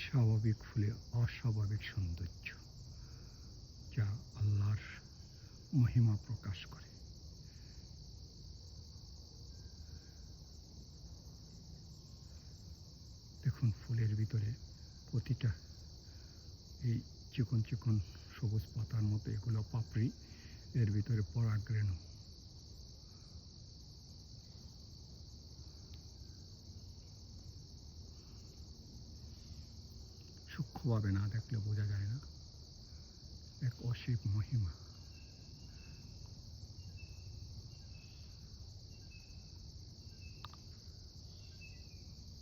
স্বাভাবিক ফুলে অস্বাভাবিক সৌন্দর্য, যা আল্লাহর মহিমা প্রকাশ করে। দেখুন, ফুলের ভিতরে প্রতিটা এই চিকন চিকন সবুজ পাতার মতো এগুলো পাপড়ি, এর ভিতরে পরাগরেণু। সূক্ষ্মভাবে না দেখলে বোঝা যায় না, এক অসীম মহিমা।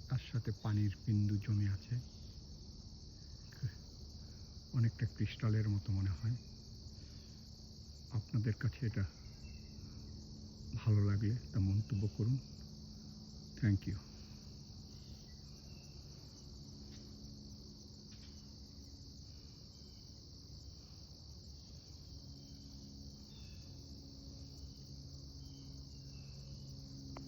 তার সাথে পানির বিন্দু জমে আছে, অনেকটা ক্রিস্টালের মতো মনে হয়। আপনাদের কাছে এটা ভালো লাগলে তা মন্তব্য করুন। Thank you.